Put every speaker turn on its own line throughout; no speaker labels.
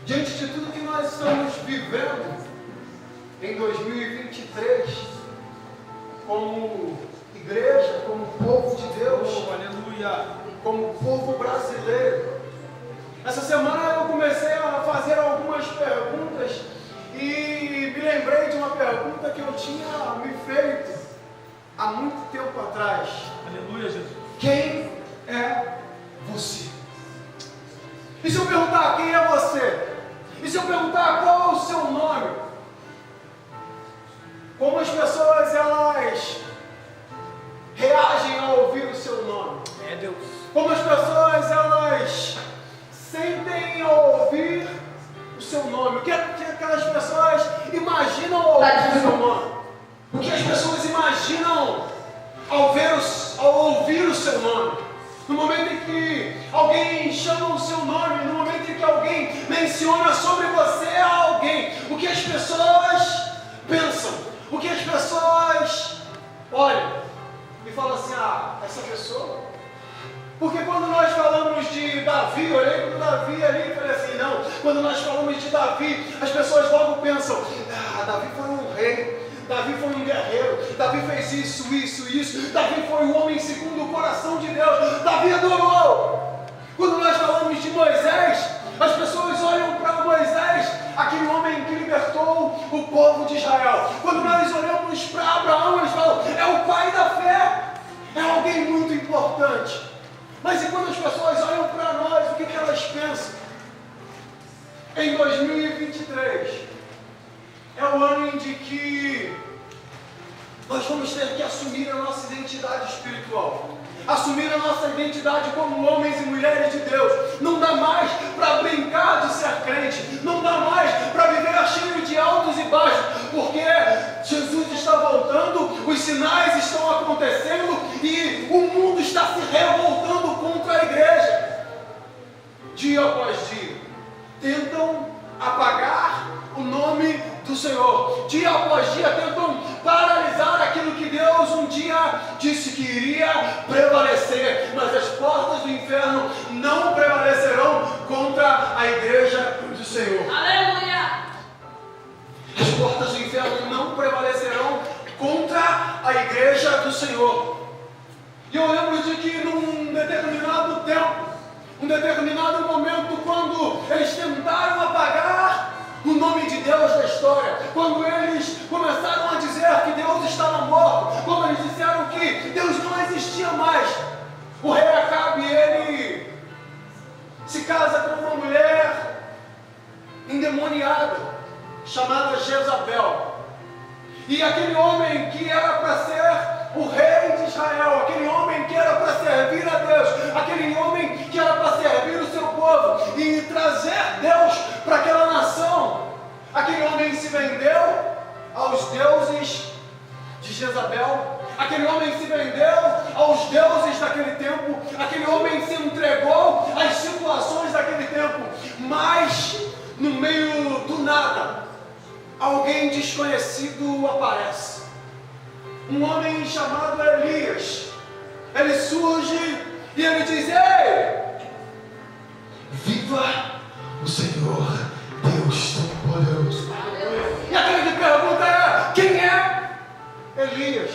diante de tudo que nós estamos vivendo em 2023, como igreja, como povo de Deus,
Aleluia.
como povo brasileiro. Essa semana eu comecei a fazer algumas perguntas e me lembrei de uma pergunta que eu tinha me feito há muito tempo atrás.
Aleluia, Jesus.
Quem é você? E se eu perguntar quem é você? E se eu perguntar qual é o seu nome? Como as pessoas elas reagem ao ouvir o seu nome?
É Deus.
Como as pessoas elas sentem ao ouvir o seu nome? O que aquelas pessoas imaginam ao ouvir o seu nome? O que as pessoas imaginam ao ouvir o seu nome? No momento em que alguém chama o seu nome, no momento em que alguém menciona sobre você a alguém, o que as pessoas pensam? O que as pessoas olham e falam assim, essa pessoa? Porque quando nós falamos de Davi, eu olhei para o Davi ali e falei assim, não, quando nós falamos de Davi, as pessoas logo pensam, Davi foi um rei, Davi foi um guerreiro, Davi fez isso, Davi foi um homem segundo o coração de Deus, Davi adorou. Quando nós falamos de Moisés, as pessoas olham para Moisés, aquele homem que libertou o povo de Israel. Quando nós olhamos para Abraão, eles falam, é o pai da fé, é alguém muito importante. Mas e quando as pessoas olham para nós, o que elas pensam? Em 2023, é o ano em que nós vamos ter que assumir a nossa identidade espiritual. Assumir a nossa identidade como homens e mulheres de Deus. Não dá mais para brincar de ser crente. Não dá mais para viver cheio de altos e baixos. Porque Jesus está voltando, os sinais estão acontecendo e o mundo está se revoltando contra a igreja. Dia após dia. Tentam apagar o nome do Senhor. Dia após dia tentam paralisar aquilo que Deus um dia disse que iria prevalecer, mas as portas do inferno não prevalecerão contra a igreja do Senhor.
Aleluia!
As portas do inferno não prevalecerão contra a igreja do Senhor. E eu lembro de que num determinado tempo, um determinado momento, quando eles tentaram apagar o nome de Deus da história, quando eles começaram a dizer que Deus estava morto, quando eles disseram que Deus não existia mais, o rei Acabe, ele se casa com uma mulher endemoniada, chamada Jezabel. E aquele homem que era para ser o rei de Israel, aquele homem que era para servir a Deus, aquele homem que era para servir o seu povo e trazer Deus para aquela nação, aquele homem se vendeu aos deuses de Jezabel, aquele homem se vendeu aos deuses daquele tempo, aquele homem se entregou às situações daquele tempo, mas no meio do nada, alguém desconhecido aparece. Um homem chamado Elias. Ele surge e ele diz, ei, viva o Senhor Deus Todo-Poderoso. E a grande pergunta é, quem é Elias?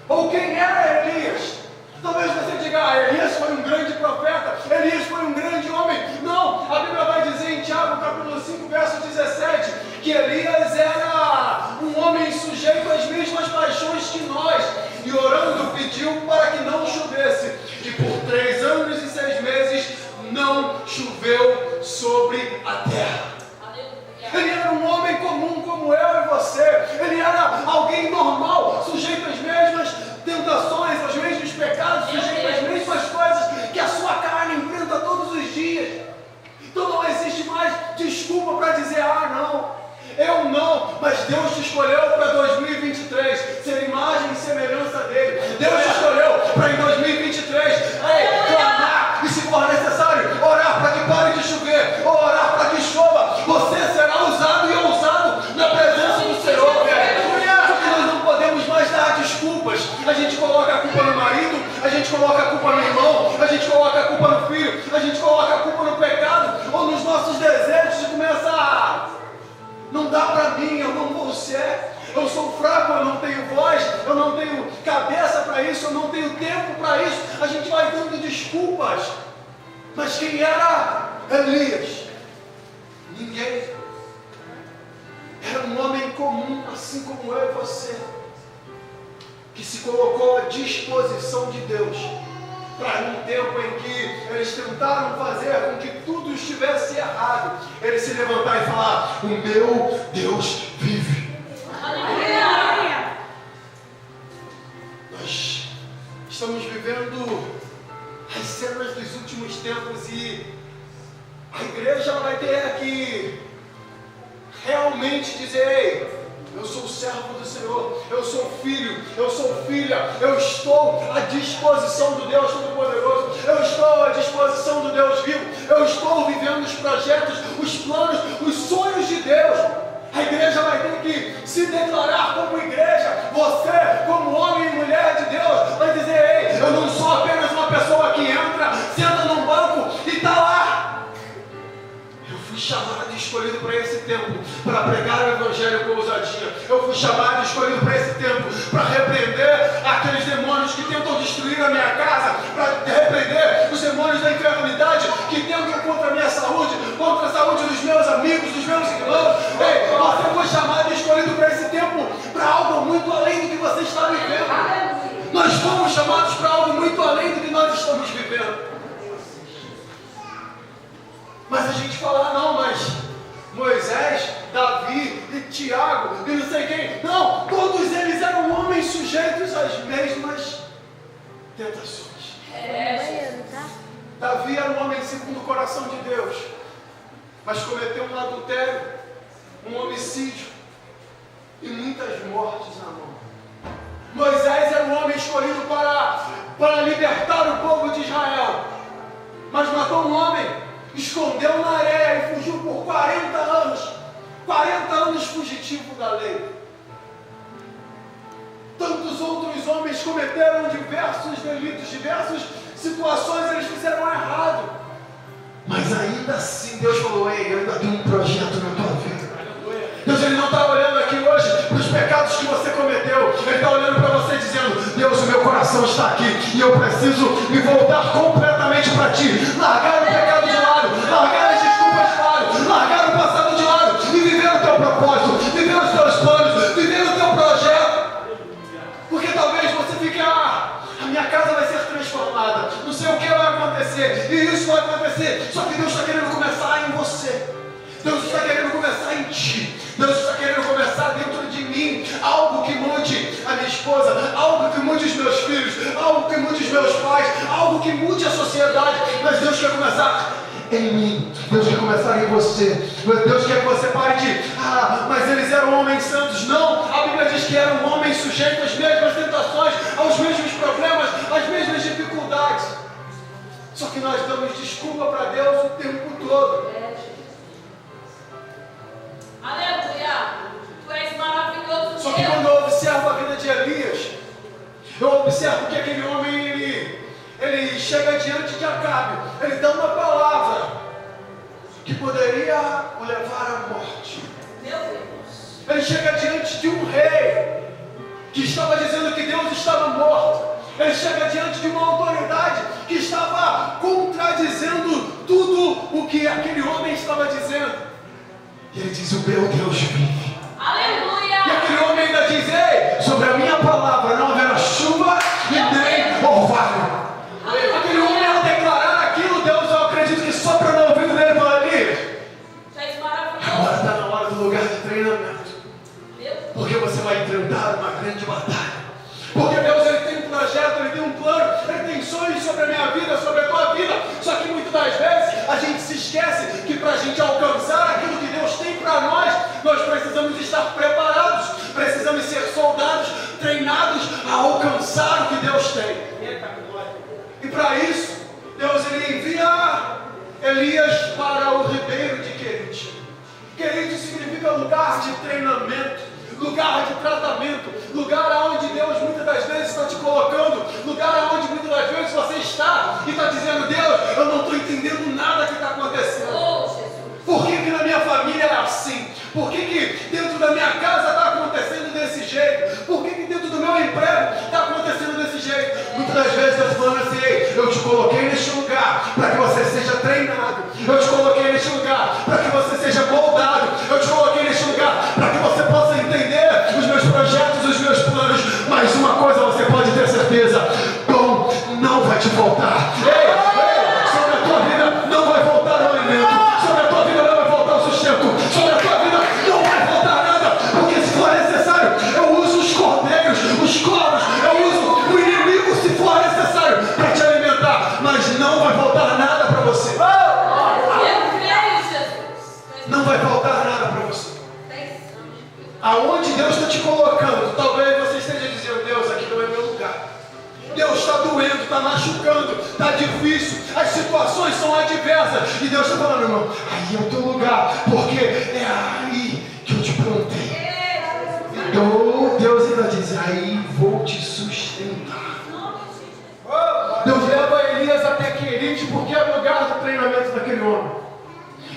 Ou quem era Elias? Talvez você diga, Elias foi um grande profeta, Elias foi um grande homem. Não, a Bíblia vai dizer em Tiago, capítulo 5, verso 17, que Elias era um homem sujeito às mesmas paixões que nós, e orando pediu para que não chovesse. E por 3 anos e 6 meses não choveu sobre a terra. Ele era um homem comum como eu e você. Ele era alguém normal, sujeito às mesmas tentações, aos mesmos pecados, sujeito às mesmas coisas que a sua carne enfrenta todos os dias. Então não existe mais desculpa para dizer, não, eu não, mas Deus te escolheu para 2023 ser imagem e semelhança dele. Deus te escolheu para em 2023 clamar e, se for necessário, orar para que pare de chover, ou orar para que chova. Você será usado e ousado na presença do Senhor. Só que nós não podemos mais dar desculpas. A gente coloca a culpa no marido, a gente coloca a culpa no irmão, a gente coloca a culpa no filho, a gente coloca a culpa no pecado ou nos nossos desejos e começa eu não tenho tempo para isso. A gente vai dando desculpas. Mas quem era Elias? Ninguém. Era um homem comum, assim como eu e você, que se colocou à disposição de Deus para um tempo em que eles tentaram fazer com que tudo estivesse errado, ele se levantar e falar: o meu Deus vive.
Aleluia!
Nós estamos vivendo as cenas dos últimos tempos e a igreja ela vai ter que realmente dizer: ei, eu sou servo do Senhor, eu sou filho, eu sou filha, eu estou à disposição do Deus Todo-Poderoso, eu estou à disposição do Deus vivo, eu estou vivendo os projetos, os planos, os sonhos de Deus. A igreja vai ter que se declarar como igreja. Você, como homem e mulher de Deus, vai dizer: ei, eu não sou apenas uma pessoa que entra, senta num banco e está lá. Eu fui chamado e escolhido para esse tempo, para pregar o evangelho com ousadia. Eu fui chamado e escolhido para esse tempo, para repreender aqueles demônios que tentam destruir a minha casa, para repreender os demônios da enfermidade que tentam contra a minha saúde, contra a saúde dos meus amigos, dos meus irmãos. Ei, você foi chamado e escolhido para esse tempo, para algo muito além do que você está vivendo. Nós fomos chamados para algo muito além do que nós estamos vivendo. Mas a gente fala: ah, não, mas Moisés, Davi e Tiago e não sei quem. Não, todos eles eram homens sujeitos às mesmas tentações. Davi era um homem segundo o coração de Deus, mas cometeu um adultério, um homicídio e muitas mortes na mão. Moisés era um homem escolhido para libertar o povo de Israel, mas matou um homem, escondeu na areia e fugiu por 40 anos. 40 anos fugitivo da lei. Tantos outros homens cometeram diversos delitos, diversas situações eles fizeram errado. Mas ainda assim Deus falou: ei, eu ainda tenho um projeto na tua vida. Deus ele não está olhando aqui hoje para os pecados que você cometeu. Ele está olhando para você dizendo: Deus, o meu coração está aqui e eu preciso me voltar completamente para ti. Largar o pecado de lado, largar as desculpas de lado, largar o passado de lado e viver o teu propósito, viver os teus planos, viver o teu projeto. Porque talvez você fique: a minha casa vai ser transformada, não sei o que vai acontecer, e isso vai acontecer. Só que Deus está querendo começar em você. Deus está querendo começar em ti. Deus está querendo começar dentro de mim. Algo que mude a minha esposa, algo que mude os meus filhos, algo que mude os meus pais, algo que mude a sociedade. Mas Deus quer começar em mim. Deus quer começar em você. Deus quer que você pare de: mas eles eram homens santos. Não, a Bíblia diz que eram homens sujeitos às mesmas tentações, aos mesmos problemas, às mesmas dificuldades. Só que nós damos desculpa para Deus o tempo todo.
Aleluia! Tu és maravilhoso.
Só que quando eu observo a vida de Elias, eu observo que aquele homem, ele chega diante de Acabe, ele dá uma palavra que poderia o levar à morte.
Meu Deus!
Ele chega diante de um rei que estava dizendo que Deus estava morto. Ele chega diante de uma autoridade que estava contradizendo tudo o que aquele homem estava dizendo. E ele diz: o meu Deus vive.
Aleluia!
E aquele homem ainda diz: ei, sobre a minha palavra não haverá chuva e nem orvalho. Aquele homem, ao declarar aquilo, Deus, eu acredito que sopra no ouvido dele e fala: Elias, agora está na hora do lugar de treinamento. Porque você vai enfrentar uma grande batalha. Porque Deus ele tem um projeto, ele tem um plano, ele tem sonhos sobre a minha vida, sobre a tua vida. Só que muitas das vezes a gente se esquece que para a gente alcançar aquilo que Deus tem para nós, nós precisamos estar preparados, precisamos ser soldados, treinados a alcançar o que Deus tem. E para isso, Deus ele envia Elias para o ribeiro de Querite. Querite significa lugar de treinamento, lugar de tratamento, lugar aonde Deus muitas das vezes está te colocando, lugar aonde muitas das vezes você está e está dizendo: Deus, eu não estou entendendo nada que está acontecendo. Por que na minha família é assim? Por que dentro da minha casa está acontecendo desse jeito? Por que dentro do meu emprego está acontecendo desse jeito? vezes Deus falando assim: ei, eu te coloquei neste lugar para que você seja treinado. Eu te coloquei neste lugar para que você seja moldado. Eu te coloquei neste lugar para que você possa entender os meus projetos, os meus planos. Mas uma coisa você pode ter certeza: dom não vai te faltar. Ei, sobre a tua vida não vai faltar o alimento. Sobre a tua vida não vai faltar o sustento. Sobre a tua vida não vai faltar nada. Porque se for necessário, eu uso os cordeiros, os corvos, eu uso o inimigo se for necessário para te alimentar. Mas não vai faltar nada para você.
Eu creio, Jesus.
Não vai faltar nada para você. Aonde Deus está te colocando, talvez você esteja dizendo: Deus, aqui não é meu lugar. Deus, está doendo, está machucando, está difícil, as situações são adversas. E Deus está falando: irmão, aí é o teu lugar, porque é aí que eu te plantei. Então Deus ainda diz: aí vou te sustentar. Deus leva Elias até Querite, porque é o lugar do treinamento daquele homem.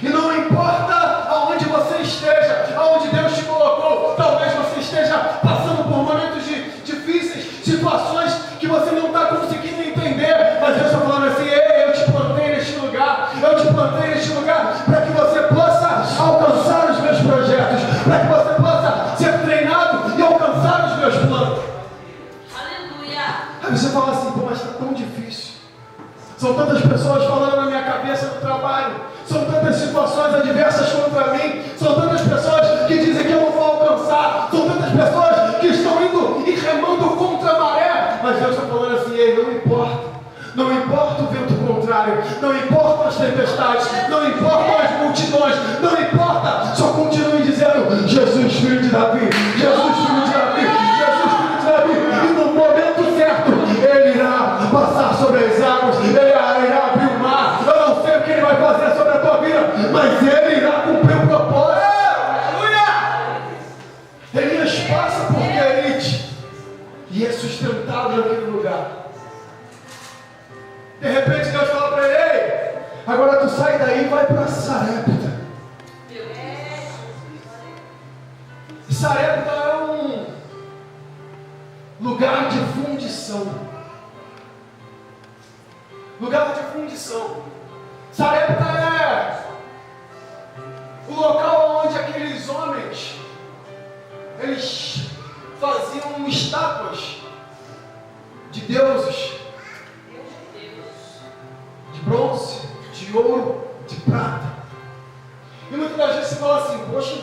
E não importa aonde você esteja, aonde Deus te colocou, talvez você esteja passando por momentos difíceis, situações que você não está conseguindo entender, mas Deus está falando assim: ei, eu te plantei neste lugar, eu te plantei neste lugar para que você possa alcançar os meus projetos, para que você possa ser treinado e alcançar os meus planos.
Aleluia.
Aí você fala assim: pô, mas está tão difícil. São tantas pessoas falando na minha cabeça no trabalho, são tantas situações adversas contra mim, são tantas pessoas que dizem que eu não vou alcançar, são tantas pessoas que estão indo e remando contra a maré. Mas Deus está falando assim: ei, não importa. Não importa o vento contrário, não importa as tempestades, não importa as multidões, não importa, só continue dizendo: Jesus, filho de Davi, Jesus, filho de Davi, Jesus, filho de Davi. E no momento certo, Ele irá passar sobre as águas, Ele irá abrir o mar. Eu não sei o que Ele vai fazer sobre a tua vida, mas Ele irá cumprir o propósito. Elias passa por Querite e é sustentado naquele lugar. De repente Deus fala para ele: ei, agora tu sai daí e vai para Sarepta. Sarepta é um lugar de fundição. Lugar de fundição. Sarepta é o local onde aqueles homens, eles faziam estátuas de deuses, de bronze, de ouro, de prata. E muitas das vezes você fala assim: poxa,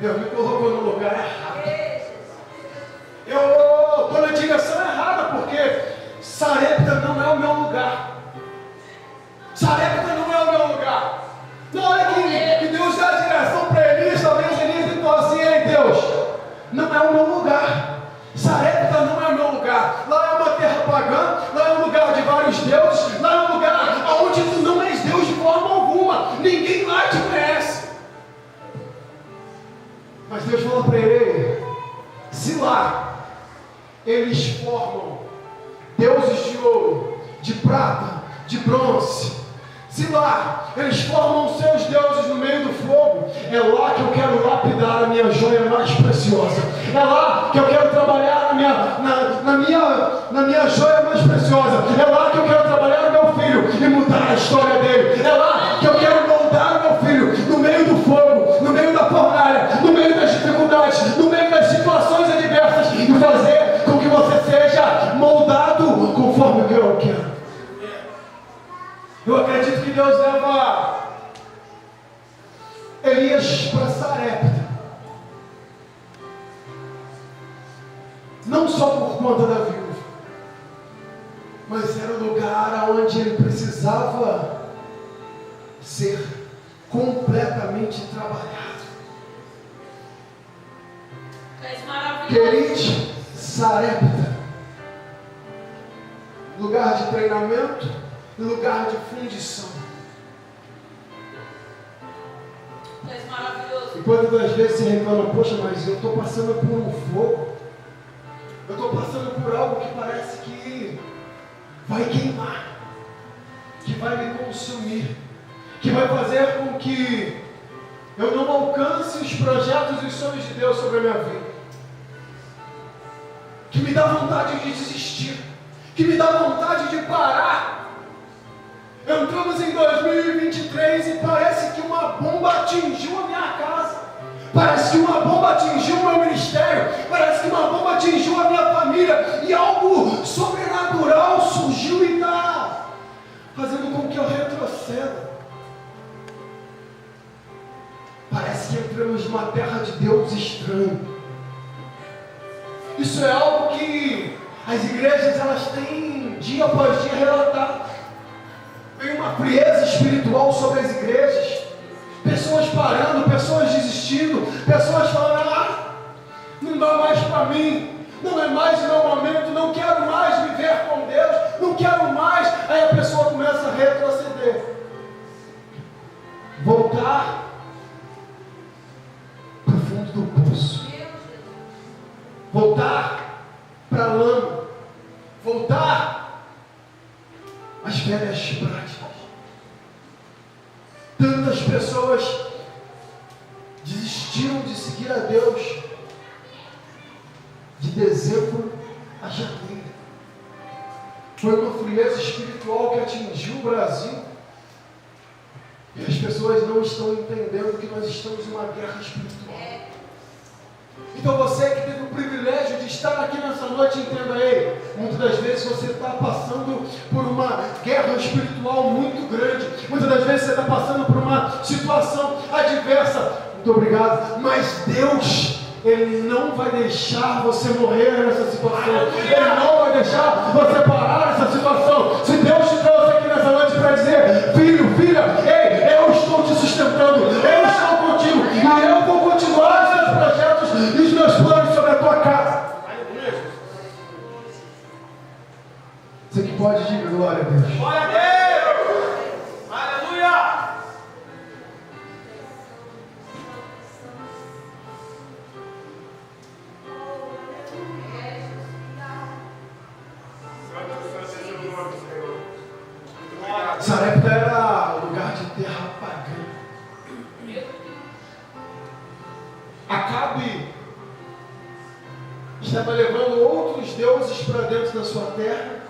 Deus me colocou no lugar errado. Eu estou na direção errada, porque Sarepta não é o meu lugar. Sarepta não é o meu lugar. Na hora que Deus dá a direção para Elias, talvez Elias fala assim: ei, Deus, não é o meu lugar. Sarepta não é o meu lugar. Lá é uma terra pagã, lá é um lugar de vários deuses, lá é um lugar onde tu não és Deus de forma alguma. Ninguém lá te conhece. Mas Deus fala para ele: se lá eles formam deuses de ouro, de prata, de bronze, se lá eles formam seus deuses no meio do fogo, é lá que eu quero lapidar a minha joia mais preciosa. É lá que eu quero trabalhar na minha joia mais preciosa. É lá que eu quero trabalhar no meu filho e mudar a história dele. É lá que eu quero moldar o meu filho no meio do fogo, no meio da fornalha, no meio das dificuldades, no meio das situações adversas, e fazer com que você seja moldado conforme o que eu quero. Eu acredito que Deus leva Elias para Sarepta, não só por conta da viúva, mas era o lugar onde ele precisava ser completamente trabalhado. Querite, Sarepta, lugar de treinamento e lugar de fundição. E quantas das vezes você reclama: poxa, mas eu estou passando por um fogo, eu estou passando por algo que parece que vai queimar, que vai me consumir, que vai fazer com que eu não alcance os projetos e os sonhos de Deus sobre a minha vida, que me dá vontade de desistir, que me dá vontade de parar. Entramos em 2023 e parece que uma bomba atingiu a minha casa. Parece que uma bomba atingiu o meu ministério. Parece que uma bomba atingiu a minha família. E algo sobrenatural surgiu e está fazendo com que eu retroceda. Parece que entramos numa terra de Deus estranho. Isso é algo que as igrejas elas têm dia após dia relatado. Vem uma frieza espiritual sobre as igrejas. Pessoas parando, pessoas desistindo, pessoas falando, não dá mais para mim, não é mais o meu momento, não quero mais viver com Deus, não quero mais. Aí a pessoa começa a retroceder, voltar para o fundo do poço, voltar para a lama, voltar às velhas práticas. Tantas pessoas desistiram de seguir a Deus de dezembro a janeiro. Foi uma frieza espiritual que atingiu o Brasil. E as pessoas não estão entendendo que nós estamos em uma guerra espiritual. Então você que teve o privilégio de estar aqui nessa noite, entenda aí, muitas das vezes você está passando por uma guerra espiritual muito grande, muitas das vezes você está passando por uma situação adversa, muito obrigado, mas Deus, Ele não vai deixar você morrer nessa situação, Ele não vai deixar você parar nessa situação. Se Deus te trouxe aqui nessa noite para dizer, filho, filha, ei, eu estou te sustentando, eu estou contigo, e eu vou continuar os seus projetos e os meus planos sobre a tua casa. Você que pode dizer glória a Deus.
Glória a Deus! Aleluia!
Sarepta era lugar de terra pagã. Acabe estava levando outros deuses para dentro da sua terra.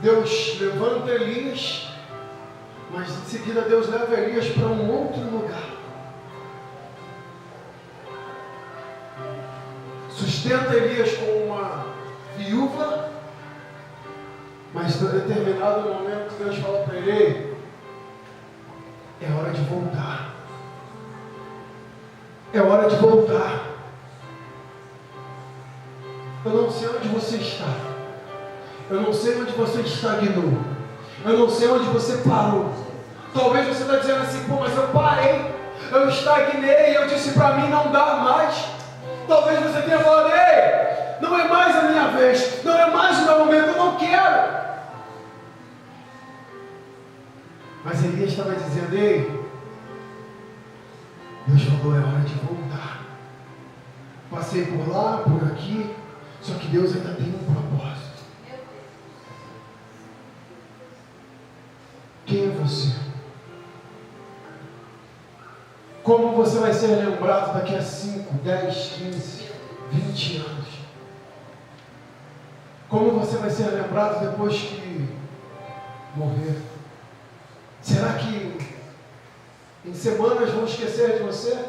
Deus levanta Elias, mas em seguida Deus leva Elias para um outro lugar. Sustenta Elias com uma viúva, mas em determinado momento Deus fala para ele, é hora de voltar. É hora de voltar. Eu não sei onde você está. Eu não sei onde você estagnou. Eu não sei onde você parou. Talvez você está dizendo assim, pô, mas eu parei. Eu estagnei. Eu disse para mim não dá mais. Talvez você tenha falado, ei, não é mais a minha vez. Não é mais o meu momento. Eu não quero. Mas Elias estava dizendo, ei, Deus falou, é hora de voltar. Passei por lá, por aqui, só que Deus ainda tem um propósito. Quem é você? Como você vai ser lembrado daqui a 5, 10, 15, 20 anos? Como você vai ser lembrado depois que morrer? Será que em semanas vão esquecer de você?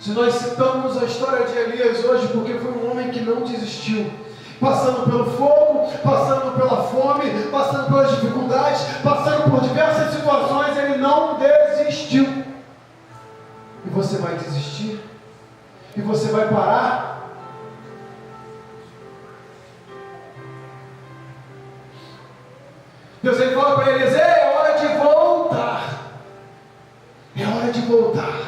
Se nós citamos a história de Elias hoje, porque foi um homem que não desistiu, passando pelo fogo, passando pela fome, passando pelas dificuldades, passando por diversas situações, ele não desistiu. E você vai desistir? E você vai parar? Deus ele fala para Elias, é hora de voltar. É hora de voltar.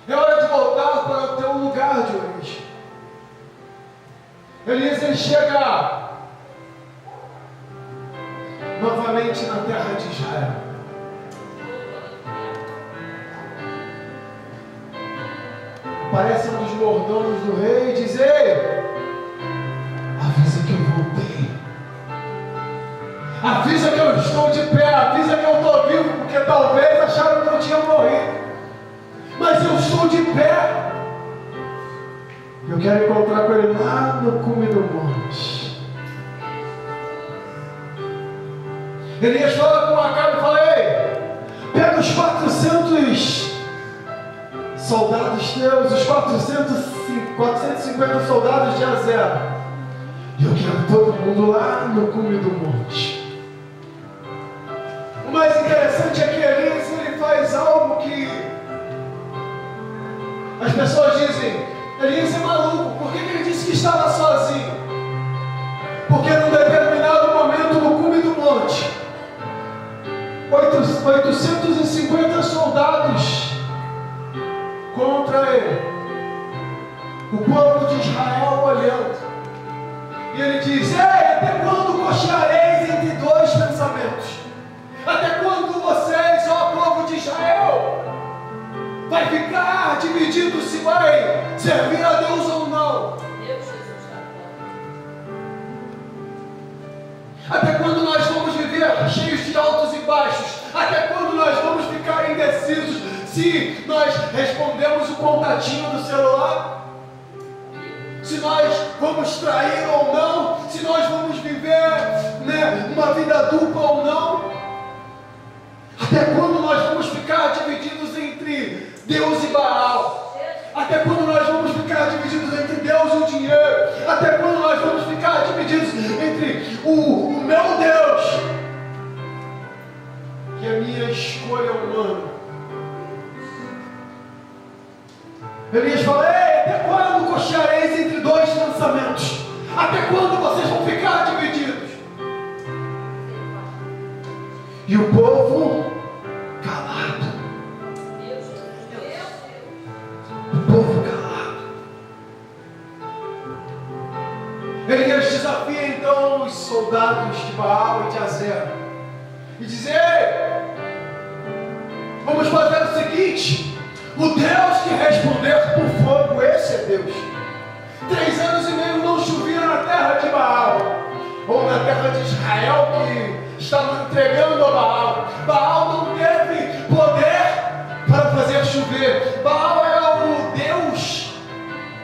É hora de voltar para o teu lugar de origem. Elias ele chega novamente na terra de Israel. Aparece um dos mordomos do rei e diz, ei, avisa que eu voltei. Avisa que eu estou de pé, avisa que eu estou vivo, porque talvez acharam que eu tinha morrido. Mas eu estou de pé. E eu quero encontrar com ele lá no cume do monte. Elias fala com Acabe e fala: ei, pega os 400 soldados teus, os 450 soldados de Azer, e eu quero todo mundo lá no cume do monte. O mais interessante é que Elias ele faz algo que as pessoas dizem: Elias é maluco, por que ele disse que estava sozinho? Porque num determinado momento no cume do monte, 850 soldados contra ele, o povo de Israel olhando, e ele diz: ei, até quando cocheareis entre dois pensamentos? Até quando vocês, ó povo de Israel, vai ficar dividido se vai servir a Deus ou não? Até quando nós vamos viver cheios de altos e baixos? Até quando nós vamos ficar indecisos se nós respondemos o contatinho do celular? Se nós vamos trair ou não? Se nós vamos viver, uma vida dupla ou não? Até quando nós vamos ficar divididos entre Deus e Baal? Até quando nós vamos ficar divididos entre Deus e o dinheiro? Até quando nós vamos ficar divididos entre o meu Deus e a minha escolha humana? Elias fala: ei, até quando cocheareis entre dois pensamentos? Até quando vocês vão ficar divididos? E o povo calado. O povo calado. Elias desafia então os soldados de Baal e de Azer e diz: ei, vamos fazer o seguinte: o Deus que responder por fogo, esse é Deus. 3 anos e meio não chovia na terra de Baal, ou na terra de Israel, que estavam entregando a Baal. Baal não teve poder para fazer chover. Baal era o Deus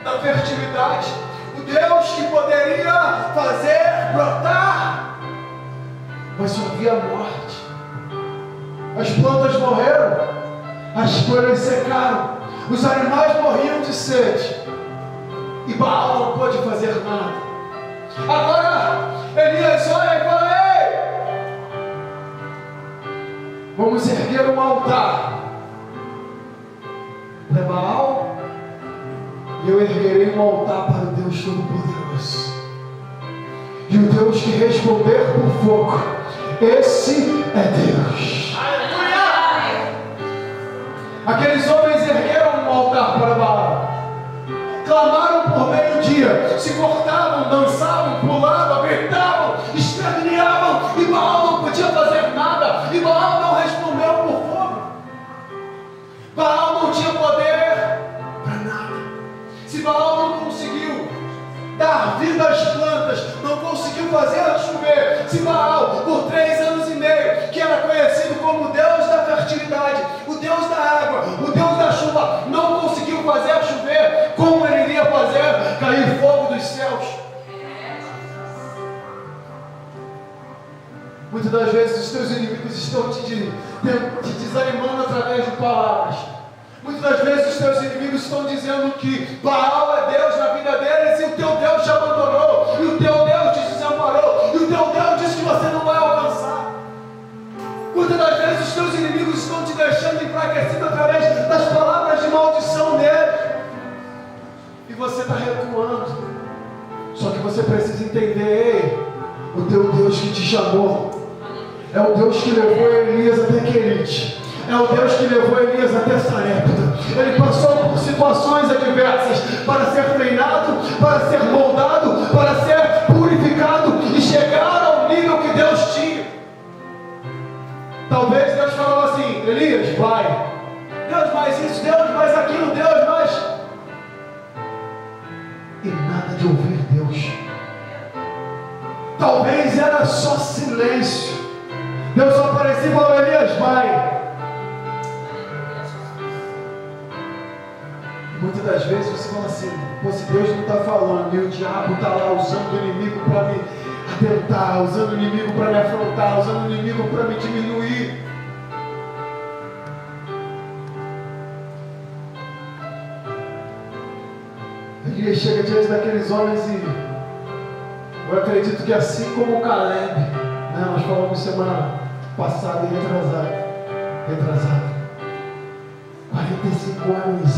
da fertilidade, o Deus que poderia fazer brotar, mas só havia morte. As plantas morreram, as folhas secaram, os animais morriam de sede, e Baal não pôde fazer nada. Agora Elias olha e fala: ei, vamos erguer um altar para Baal, e eu erguerei um altar para o Deus Todo-Poderoso. E o Deus que responder por fogo, esse é Deus. Aqueles homens ergueram um altar para Baal, clamaram por meio-dia, se cortavam, dançavam, pulavam, gritavam, esperneavam, e Baal não podia fazer nada, e Baal não respondeu por fogo. Baal não tinha poder para nada. Se Baal não conseguiu dar vida às plantas, não conseguiu fazer chover, se Baal, por 3 anos e meio, que era conhecido como o Deus da fertilidade, o Deus da água, o Deus da chuva, não conseguiu fazer chover, como ele iria fazer cair fogo dos céus? Muitas das vezes os teus inimigos estão te desanimando através de palavras. Muitas das vezes os teus inimigos estão dizendo que Baal é Deus na vida deles, e o teu Deus te abandonou, e o teu Deus te desamparou, e o teu Deus diz que você não vai alcançar. Muitas das vezes os teus inimigos estão te deixando enfraquecido através das palavras de maldição deles, e você está recuando. Só que você precisa entender: ei, o teu Deus que te chamou é o Deus que levou Elias até Querite, é o Deus que levou Elias até Sarepta. Ele passou por situações adversas para ser treinado, para ser moldado, para ser purificado e chegar ao nível que Deus tinha. Talvez Deus falou assim: Elias, vai. Deus, mais isso, Deus, mais aquilo, Deus, mais... E nada de ouvir Deus. Talvez era só silêncio. Deus só aparecia e falou: Elias, vai. Muitas das vezes você fala assim, pô, se Deus não está falando, e o diabo está lá usando o inimigo para me atentar, usando o inimigo para me afrontar, usando o inimigo para me diminuir. Elias chega diante daqueles homens e eu acredito que assim como o Caleb, né, nós falamos semana passada e retrasada, 45 anos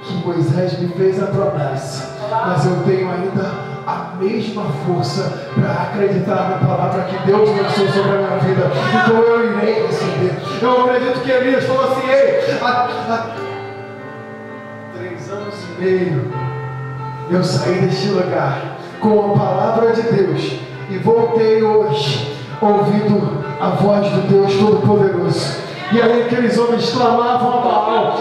que Moisés me fez a promessa, mas eu tenho ainda a mesma força para acreditar na palavra que Deus lançou sobre a minha vida, então eu irei receber. Eu acredito que Elias falou assim, ei, há 3 anos e meio eu saí deste lugar com a palavra de Deus e voltei hoje ouvindo a voz do Deus Todo-Poderoso. E aí aqueles homens clamavam a Baal,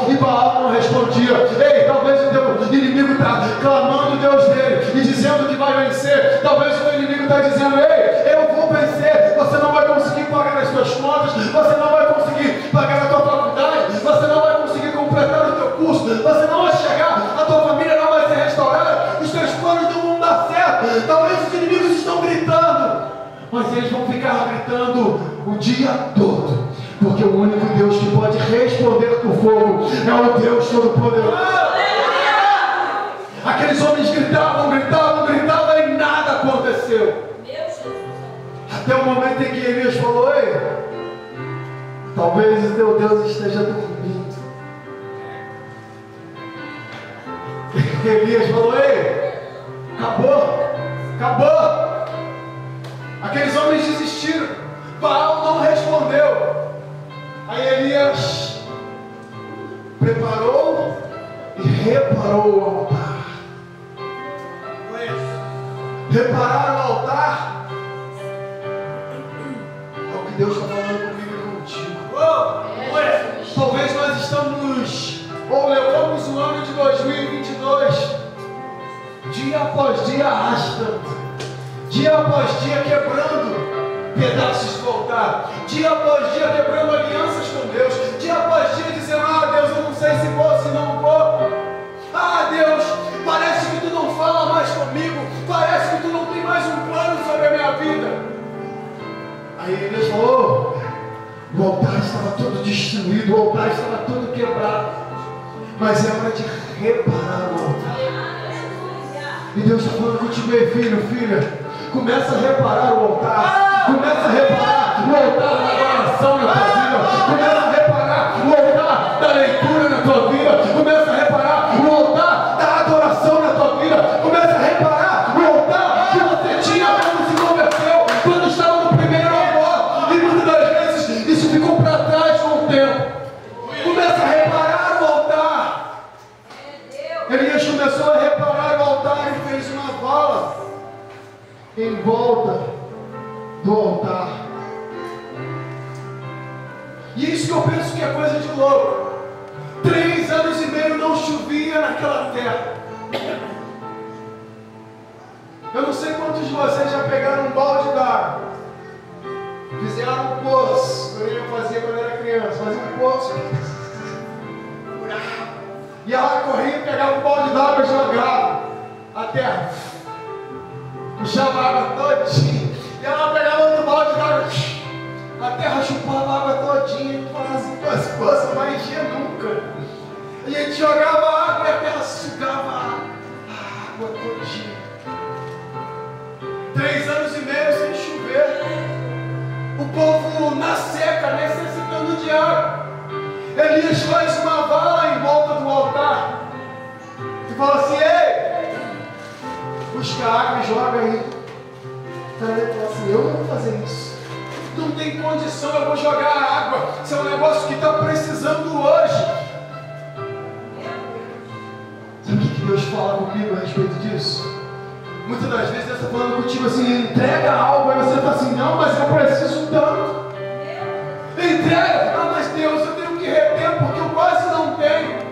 e Baal não respondia. Ei, talvez o teu inimigo está clamando o Deus dele e dizendo que vai vencer. Talvez o teu inimigo está dizendo, ei, eu vou vencer. Você não vai conseguir pagar as suas contas, você não vai conseguir pagar a tua faculdade, você não vai conseguir completar o teu curso, você não vai chegar, a tua família não vai ser restaurada, os teus planos não vão dar certo. Talvez os inimigos estão gritando, mas eles vão ficar gritando o dia todo, porque o único Deus que pode responder com fogo é o Deus Todo-Poderoso. Aqueles homens gritavam e nada aconteceu. Até o momento em que Elias falou, ei, talvez o teu Deus esteja dormindo. Elias falou, ei, acabou. Aqueles homens desistiram. Baal não respondeu. Aí Elias preparou e reparou o altar. Reparar o altar é o que Deus está falando comigo e contigo. Talvez nós estamos ou levamos o ano de 2022 dia após dia arrastando, dia após dia quebrando pedaços do altar, dia após dia quebrando alianças com Deus, dia após dia dizendo, Deus, eu não sei se vou, se não vou. Deus, parece que tu não fala mais comigo, parece que tu não tem mais um plano sobre a minha vida. Aí Deus falou, o altar estava todo destruído, o altar estava todo quebrado, mas é hora de reparar o altar. E Deus está falando contigo, filha, começa a reparar o altar. Começa a reparar o altar da oração na tua vida. Começa a reparar o altar da leitura na tua vida. Começa a reparar o altar da adoração na tua vida. Começa a reparar o altar que você tinha quando se converteu, quando estava no primeiro amor. E muitas das vezes isso ficou para trás com o tempo. Começa a reparar o altar. Elias começou a reparar o altar e fez uma vala em volta do altar. E isso que eu penso que é coisa de louco. 3 anos e meio não chovia naquela terra. Eu não sei quantos de vocês já pegaram um balde d'água, fizeram um poço. Eu fazia quando era criança, fazia um poço, ia lá, corria, pegava um balde d'água e jogava a terra, puxava a água todinha. E ela pegava outro balde d'água, a terra chupava a água todinha. E falava assim, as poças não vai encher nunca. A gente jogava água e a terra sugava a água todinha. 3 anos e meio sem chover, o povo na seca, necessitando de água. Elias faz uma vala em volta do altar e fala assim, ei, busca água e joga aí. Ele fala assim, eu não vou fazer isso. Não tem condição, eu vou jogar água. Isso é um negócio que está precisando hoje. Sabe o que Deus fala comigo a respeito disso? Muitas das vezes Deus está falando contigo assim, entrega algo, aí você está assim, não, mas eu preciso tanto. Entrega, mas Deus, eu tenho que reter porque eu quase não tenho.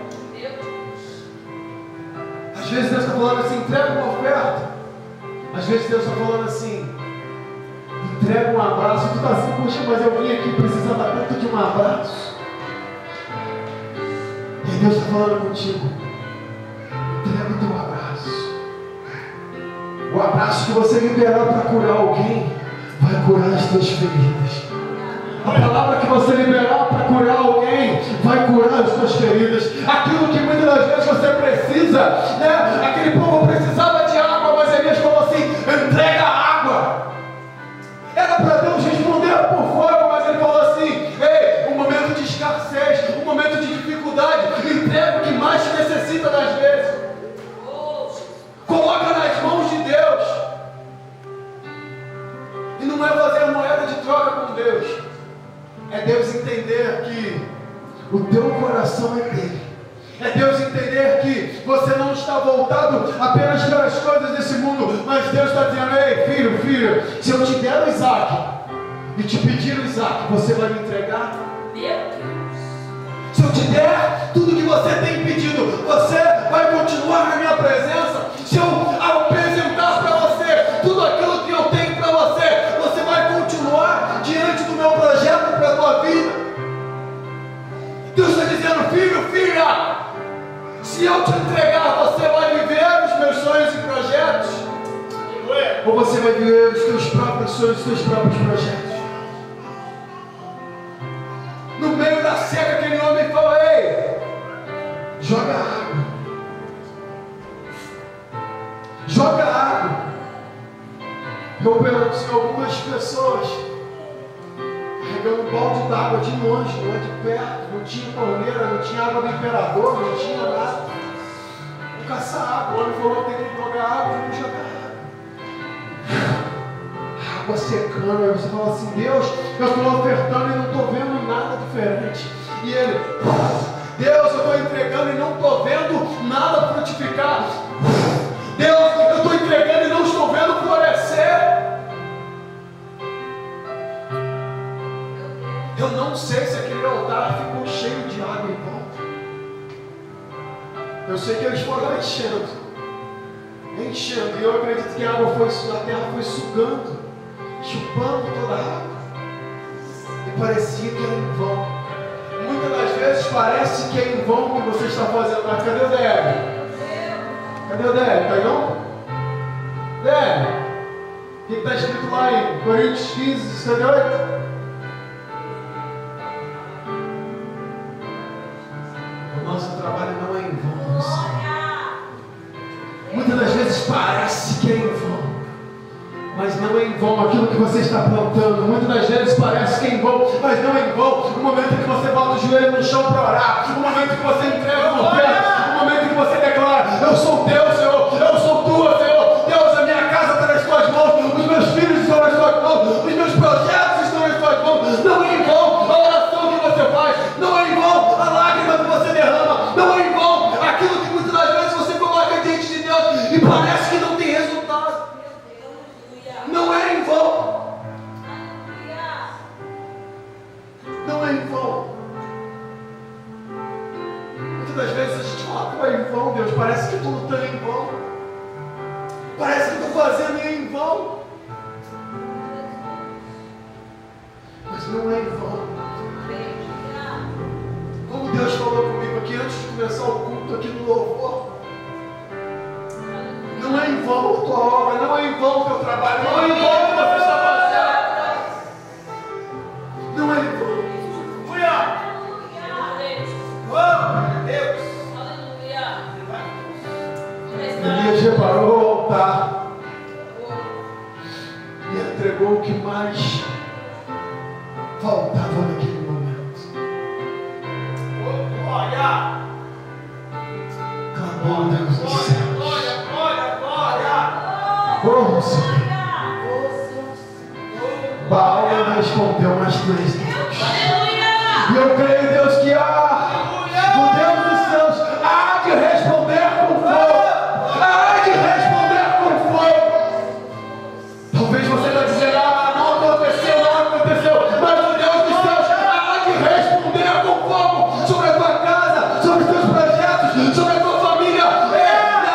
Às vezes Deus está falando assim, entrega uma oferta. Às vezes Deus está falando assim, entrega um abraço. Tu está assim, poxa, mas eu vim aqui precisando tanto de um abraço. Deus está falando contigo. Entrega o teu abraço. O abraço que você liberar para curar alguém vai curar as tuas feridas. A palavra que você liberar para curar alguém vai curar as tuas feridas. Aquilo que muitas das vezes você precisa, né? Aquele povo precisava de água, mas Elias falou assim: entrega a água. Era para Deus responder por fogo, mas ele falou assim: ei, um momento de escassez, um momento de dificuldade, entrega o que mais te necessita das vezes. Coloca nas mãos de Deus. E não é fazer moeda de troca com Deus. É Deus entender que o teu coração é dele. É Deus entender que você não está voltado apenas pelas coisas desse mundo, mas Deus está dizendo: ei, filho, se eu te der o Isaac e te pedir o Isaac, você vai me entregar? Se eu te der tudo que você tem pedido, você vai continuar na minha presença? Se eu apresentar para você tudo aquilo que eu tenho para você, você vai continuar diante do meu projeto para a tua vida? Deus está dizendo: filho, filha, se eu te entregar, você vai viver os meus sonhos e projetos? Ou você vai viver os teus próprios sonhos, os teus próprios projetos? No meio da seca, aquele homem falou: ei, joga água. Joga água. Eu penso em algumas pessoas carregando um balde d'água de longe, não é de perto, não tinha torneira, não tinha água do imperador, não tinha nada. Vou caçar água. O homem falou: tem que jogar água, vamos jogar água. Água secando. Aí você fala assim: Deus, eu estou ofertando e não estou vendo nada diferente. E ele: Deus, eu estou entregando e não estou vendo nada frutificar. Deus, eu estou entregando e não estou vendo florescer. Eu não sei se aquele altar ficou cheio de água em volta. Eu sei que eles foram enchendo. E eu acredito que a terra foi sugando, chupando toda a água. E parecia que era em vão. Muitas das vezes parece que é em vão o que você está fazendo. Mas cadê o Débora? Cadê o Débora? Está aí não? Débora, o que está escrito lá em Coríntios 15, 68? O nosso trabalho não é em vão, Senhor. Muitas das vezes parece que é em vão, mas não é em vão aquilo que você está plantando. Muitas das vezes parece que é em vão, mas não é em vão. O momento que você bota o joelho no chão para orar, o momento que você entrega uma oferta, o momento que você declara: eu sou teu, Senhor, eu sou tua, Senhor. Deus, a minha casa está nas tuas mãos, os meus filhos estão nas tuas mãos, os meus projetos estão nas tuas mãos. Não é em vão a oração que você faz, não é em vão a lágrima que você derrama, não é em vão aquilo que muitas das vezes você coloca diante de Deus e parece que não tem resultado. Não é em vão. Não é em vão. Muitas das vezes a gente fala: não é em vão, Deus, parece que tudo está em vão. Parece que estou fazendo em vão. Mas não é em vão. Como Deus falou comigo aqui antes de começar o culto aqui no louvor: não é em vão a tua obra, não é em vão o teu trabalho, não é em vão o que você está fazendo. Não é em vão. Elias reparou o altar e entregou o que mais faltava naquele momento. Clamou a Deus do céu. Oh, Senhor. Baal não respondeu, mas tu és Deus. E eu creio, Deus, que o Deus dos céus há de responder com fogo. Há de responder com fogo. Talvez você está dizendo: não aconteceu, mas o Deus dos céus há de responder com fogo sobre a tua casa, sobre os teus projetos, sobre a tua família. E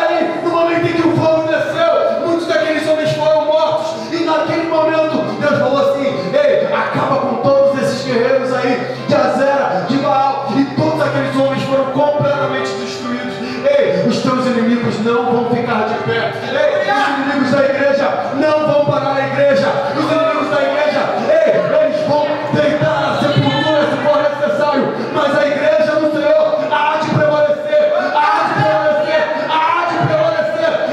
aí, no momento em que o fogo desceu, muitos daqueles homens foram mortos. E naquele momento, Deus falou assim: ei, acaba com todos esses guerreiros aí de Azera, de Baal. E todos aqueles homens foram completamente igreja, os inimigos da igreja, eles vão deitar na sepultura se for necessário, mas a igreja do Senhor há de prevalecer,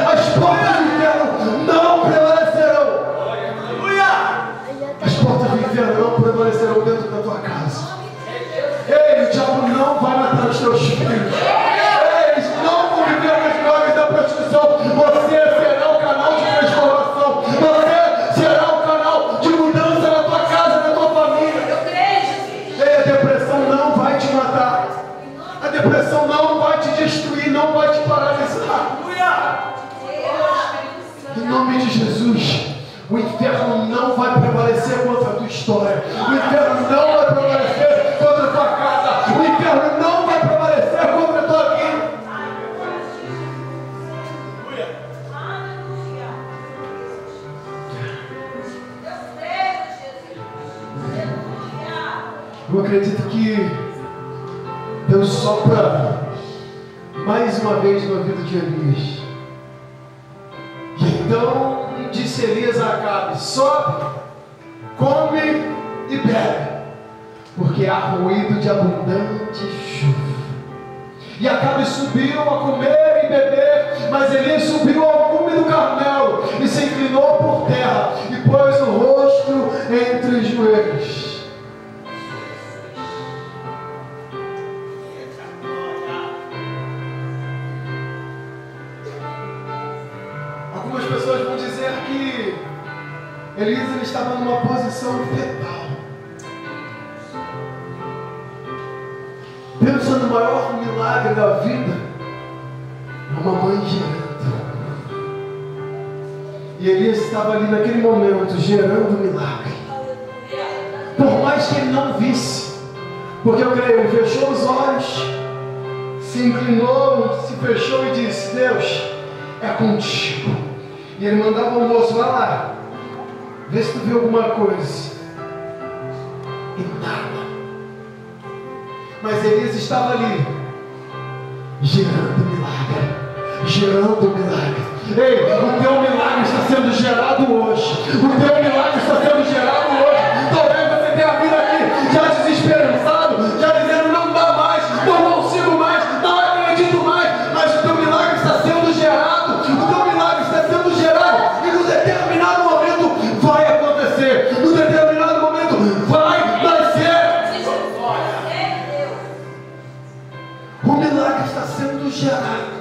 as portas do inferno não prevalecerão. As portas do inferno não prevalecerão dentro da tua casa. O diabo não vai matar os teus filhos. Eles não vão viver nas drogas da prostituição. Você será o canal de transformação. Você será o canal de mudança na tua casa, na tua família. A depressão não vai te matar. A depressão não vai te destruir, não vai te paralisar. Em nome de Jesus, o inferno não vai prevalecer contra a tua história. O inferno não vai prevalecer contra a tua casa. O inferno não vai prevalecer contra a tua vida. Eu acredito que Deus sopra mais uma vez na vida de Elias. Então disse Elias a Acabe: sobe, come e bebe, porque há ruído de abundante chuva. E Acabe subiu a comer e beber, mas Elias subiu ao cume do Carmelo e se inclinou por terra e pôs o rosto entre os joelhos. Algumas pessoas vão dizer que Elias estava numa posição fetal. Pensa no maior milagre da vida, uma mãe gerando. E Elias estava ali naquele momento gerando um milagre. Por mais que ele não visse, porque eu creio, ele fechou os olhos, se inclinou, se fechou e disse: Deus, é contigo. E ele mandava o moço: vai lá, vê se tu vê alguma coisa. E nada. Mas Elias estava ali, gerando milagre, gerando milagre. Ei, o teu milagre está sendo gerado hoje. O teu milagre está sendo gerado hoje. Talvez você tenha vindo aqui já desesperançado, já dizendo: não dá mais, eu não sigo mais, não acredito mais. Mas o teu milagre está sendo gerado. O teu milagre está sendo gerado. E no determinado momento vai acontecer. No determinado momento vai nascer. O milagre está sendo gerado.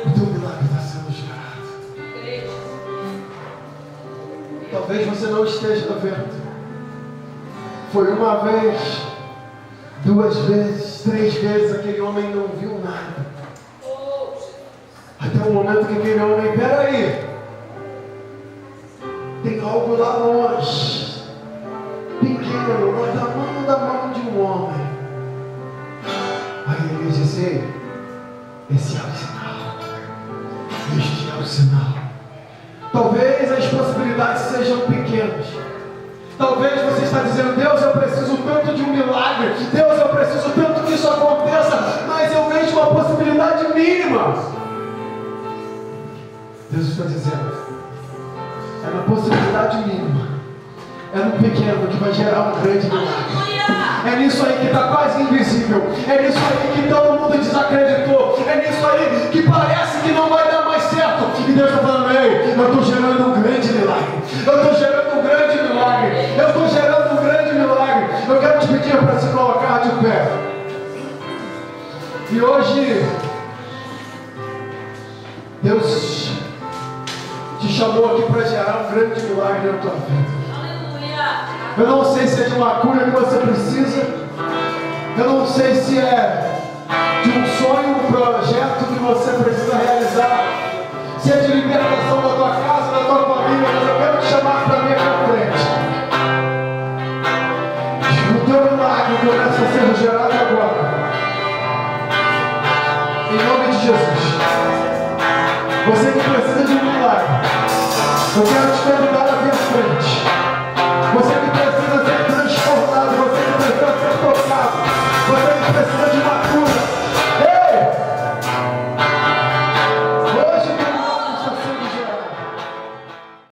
O teu milagre está sendo gerado. Talvez você não esteja vendo. Foi uma vez, duas vezes, três vezes, aquele homem não viu nada. Até o momento que aquele homem: peraí, tem algo lá longe, pequeno, mas da mão de um homem. Aí ele disse: ei, esse é o sinal, este é o sinal. Talvez as possibilidades sejam pequenas. Talvez você está dizendo: Deus, eu preciso tanto de um milagre, Deus, eu preciso tanto que isso aconteça, mas eu vejo uma possibilidade mínima. Deus está dizendo: é na possibilidade mínima, é no pequeno que vai gerar um grande milagre. É nisso aí que está quase invisível, é nisso aí que todo mundo desacreditou, é nisso aí que parece que não vai dar mais certo. E Deus está falando: ei, eu estou gerando um grande milagre, eu estou gerando um grande milagre, eu estou gerando um grande milagre. Eu quero te pedir para se colocar de pé. E hoje Deus te chamou aqui para gerar um grande milagre na tua vida. Eu não sei se é de uma cura que você precisa. Eu não sei se é de um sonho, um projeto que você precisa realizar. Se é de libertação da tua casa, da tua família. Mas eu quero te chamar para mim aqui à frente. O teu milagre começa a ser gerado agora. Em nome de Jesus. Você que precisa de um milagre, eu quero te convidar